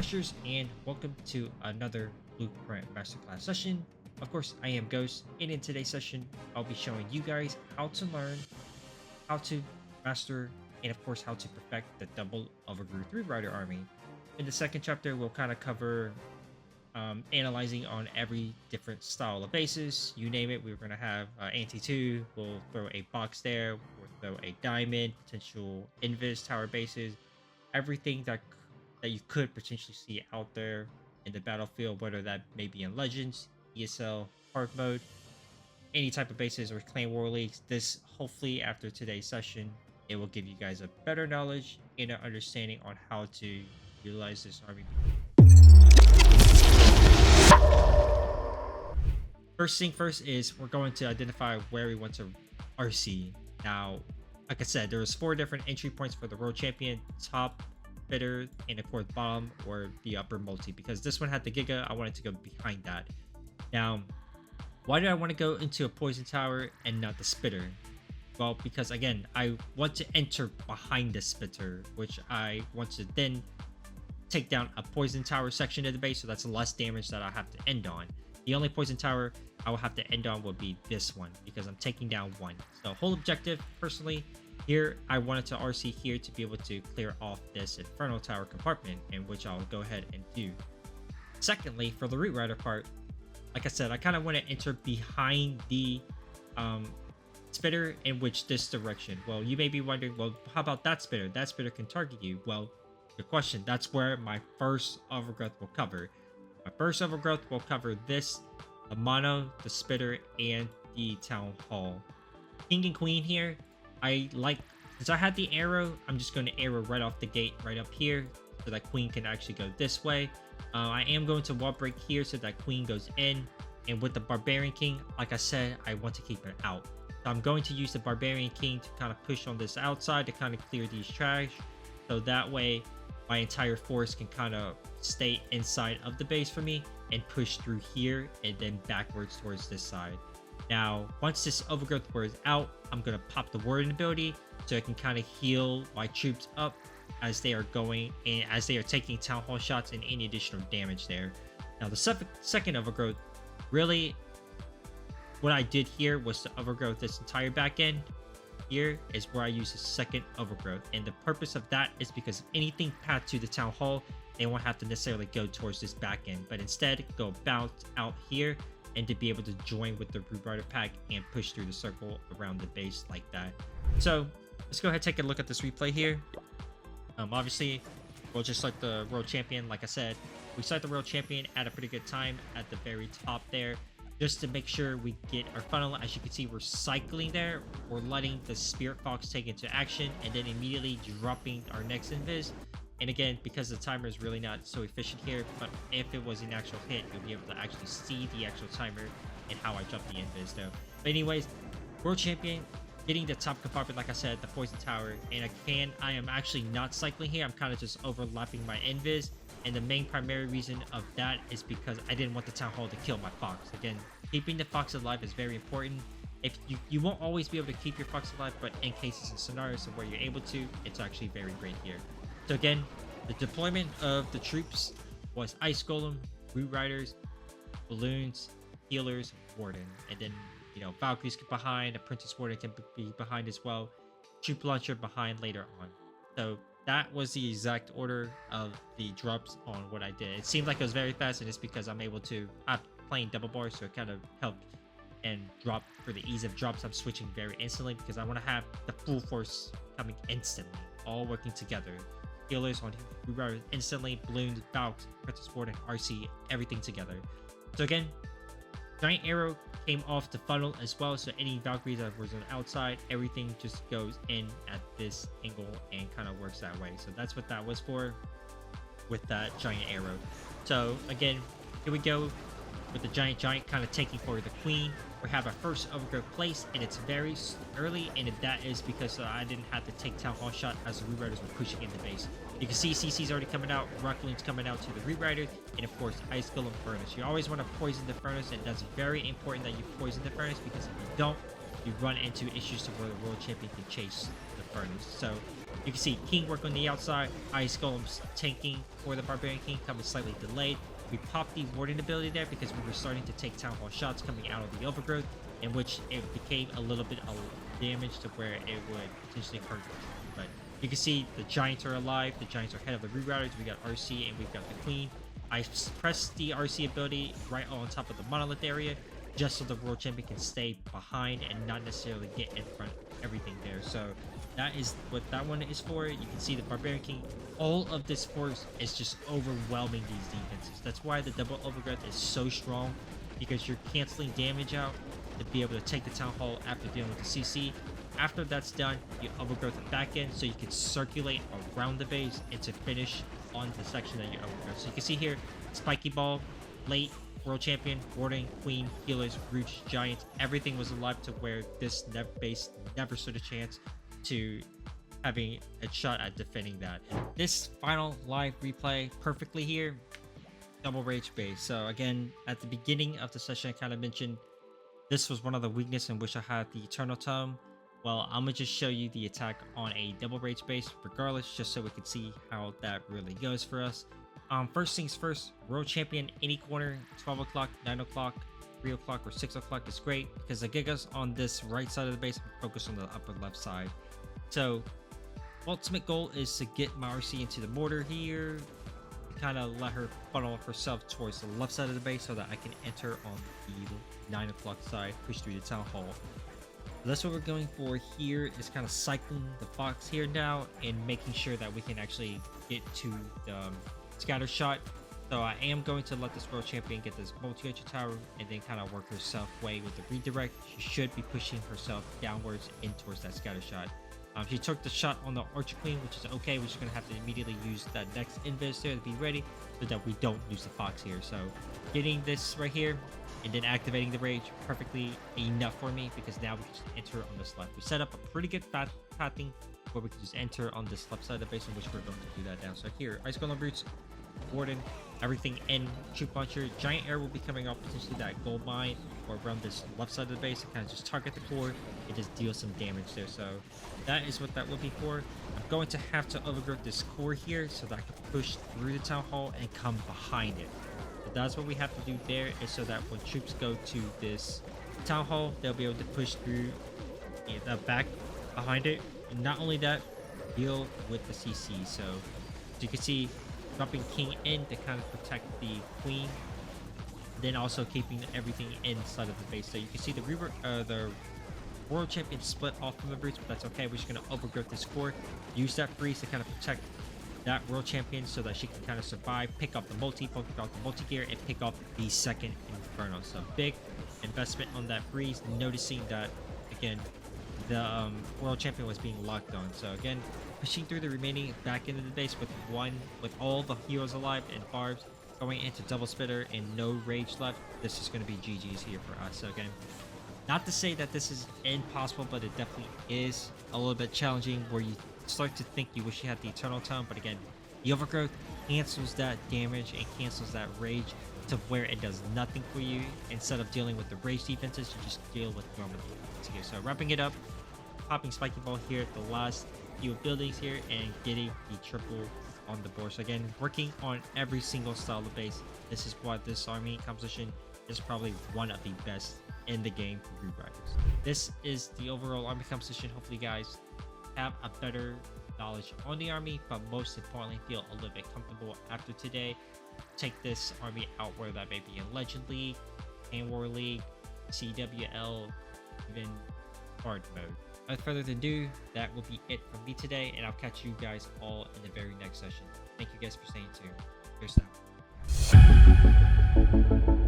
Masters, and welcome to another Blueprint Masterclass session. Of course, I am Ghost, and in today's session, I'll be showing you guys how to learn, how to master, and of course, how to perfect the double overgrowth Rider army. In the second chapter, we'll kind of cover analyzing on every different style of bases. You name it, we're going to have anti-2, we'll throw a box there, we'll throw a diamond, potential invis tower bases, everything that you could potentially see out there in the battlefield, whether that may be in Legends, ESL, hard mode, any type of bases or clan war leagues. This, hopefully after today's session, it will give you guys a better knowledge and an understanding on how to utilize this army. First thing first is we're going to identify where we want to RC. Now, like I said, there's 4 different entry points for the world champion: top, bitter, and of course bottom or the upper multi. Because this one had the Giga, I wanted to go behind that. Now, why did I want to go into a poison tower and not the spitter? Well, because again, I want to enter behind the spitter, which I want to then take down a poison tower section of the base, so that's less damage that I have to end on. The only poison tower I will have to end on will be this one, because I'm taking down one. So whole objective, personally, here I wanted to RC here to be able to clear off this Inferno Tower compartment, in which I'll go ahead and do. Secondly, for the Root Rider part, like I said, I kind of want to enter behind the spitter, in which this direction. Well, you may be wondering, well, how about that spitter? That spitter can target you. Well, good question. That's where my first overgrowth will cover. My first overgrowth will cover this, the mono, the spitter, and the town hall. King and queen here, I like, since I had the arrow, I'm just going to arrow right off the gate right up here, so that queen can actually go this way. I am going to wall break here so that queen goes in, and with the barbarian king, like I said, I want to keep it out. So I'm going to use the barbarian king to kind of push on this outside to kind of clear these trash, so that way my entire force can kind of stay inside of the base for me and push through here and then backwards towards this side. Now, once this overgrowth wears out, I'm going to pop the warden ability so I can kind of heal my troops up as they are going and as they are taking town hall shots and any additional damage there. Now, the second overgrowth, really what I did here was to overgrowth this entire back end. Here is where I use the second overgrowth, and the purpose of that is because if anything path to the town hall, they won't have to necessarily go towards this back end, but instead go bounce out here and to be able to join with the Root Rider pack and push through the circle around the base like that. So let's go ahead and take a look at this replay here. Obviously, we'll just select the world champion. Like I said, we select the world champion at a pretty good time at the very top there, just to make sure we get our funnel. As you can see, we're cycling there. We're letting the Spirit Fox take into action and then immediately dropping our next invis. And again, because the timer is really not so efficient here, but if it was an actual hit, you'll be able to actually see the actual timer and how I dropped the invis though. But anyways, world champion, getting the top compartment, like I said, the poison tower, and I am actually not cycling here. I'm kind of just overlapping my invis. And the main primary reason of that is because I didn't want the town hall to kill my fox. Again, keeping the fox alive is very important. If you won't always be able to keep your fox alive, but in cases and scenarios where you're able to, it's actually very great here. So again, the deployment of the troops was Ice Golem, Root Riders, Balloons, Healers, Warden, and then, you know, Valkyries get behind, a Princess Warden can be behind as well, Troop Launcher behind later on. So that was the exact order of the drops on what I did. It seemed like it was very fast, and it's because I'm playing double bar, so it kind of helped and drop for the ease of drops. I'm switching very instantly because I want to have the full force coming instantly, all working together. Healers on Root instantly, Balloons, Valks, Princess Warden, RC, everything together. So again, Giant Arrow came off the funnel as well, so any Valkyries that was on the outside, everything just goes in at this angle and kind of works that way. So that's what that was for with that Giant Arrow. So again, here we go with the Giant kind of taking for the queen. We have our first overgrowth place, and it's very early, and that is because I didn't have to take town hall shot as the Root Riders were pushing in the base. You can see CC's already coming out, Rockloon's coming out to the Root Riders, and of course Ice Golem Furnace. You always want to poison the Furnace, and that's very important that you poison the Furnace, because if you don't, you run into issues to where the world champion can chase the Furnace. So You can see King work on the outside, Ice Golems tanking for the Barbarian King, coming slightly delayed. We popped the warding ability there because we were starting to take Town Hall shots coming out of the Overgrowth, in which it became a little bit of damage to where it would potentially hurt. But you can see the Giants are alive, the Giants are ahead of the Rerouters, we got RC and we've got the Queen. I pressed the RC ability right on top of the Monolith area, just so the World Champion can stay behind and not necessarily get in front of everything there. So that is what that one is for. You can see the Barbarian King, all of this force is just overwhelming these defenses. That's why the double Overgrowth is so strong, because you're canceling damage out to be able to take the Town Hall after dealing with the CC. After that's done, you Overgrowth it back in so you can circulate around the base and to finish on the section that you Overgrowth. So you can see here, Spiky Ball, late, World Champion, Warding, Queen, Healers, Roots, Giants, everything was alive to where this base never stood a chance to having a shot at defending that. This final live replay perfectly here, double Rage base. So again, at the beginning of the session, I kind of mentioned this was one of the weaknesses in which I had the Eternal Tome. Well, I'm gonna just show you the attack on a double Rage base regardless, just so we can see how that really goes for us. First things first, World Champion, any corner, 12 o'clock, 9 o'clock, 3 o'clock, or 6 o'clock is great because the Gigas on this right side of the base focus on the upper left side. So, ultimate goal is to get my RC into the mortar here, kind of let her funnel herself towards the left side of the base so that I can enter on the 9 o'clock side, push through the Town Hall. So that's what we're going for here, is kind of cycling the Fox here now and making sure that we can actually get to the scatter shot. So I am going to let this World Champion get this multi-archer tower and then kind of work herself way with the redirect. She should be pushing herself downwards in towards that scatter shot. She took the shot on the Archer Queen, which is okay. We're just going to have to immediately use that next invis there to be ready so that we don't lose the Fox here. So getting this right here and then activating the Rage perfectly enough for me, because now we can just enter on this left. We set up a pretty good pathing where we can just enter on this left side of the base, in which we're going to do that now. So here, Ice Golem Roots, Warden, everything in Troop Launcher. Giant Air will be coming off potentially that gold mine or around this left side of the base and kind of just target the core and just deal some damage there. So that is what that will be for. I'm going to have to overgrowth this core here so that I can push through the Town Hall and come behind it. So that's what we have to do there, is so that when troops go to this Town Hall, they'll be able to push through the back behind it. And not only that, deal with the CC. So as you can see, dropping King in to kind of protect the Queen, then also keeping everything inside of the base. So you can see the World Champion split off from the Brutes, but that's okay. We're just going to overgrowth this core, use that freeze to kind of protect that World Champion so that she can kind of survive, pick up the multi gear, and pick up the second Inferno. So big investment on that freeze, noticing that again the World Champion was being locked on. So again, pushing through the remaining back into the base with all the heroes alive and barbs, going into double spitter and no rage left. This is going to be GG's here for us. So again, not to say that this is impossible, but it definitely is a little bit challenging where you start to think you wish you had the Eternal Tome, but again, the overgrowth cancels that damage and cancels that rage to where it does nothing for you. Instead of dealing with the rage defenses, you just deal with normal defenses here. So wrapping it up, popping Spiky Ball here at the last few buildings here and getting the triple on the board. So again, working on every single style of base. This is what this army composition is probably one of the best in the game for Group Riders. This is the overall army composition. Hopefully you guys have a better knowledge on the army, but most importantly feel a little bit comfortable after today. Take this army out, where that may be in Legend League, Hand War League, CWL, even hard mode. Without further ado, that will be it from me today, and I'll catch you guys all in the very next session. Thank you guys for staying tuned. Here's that.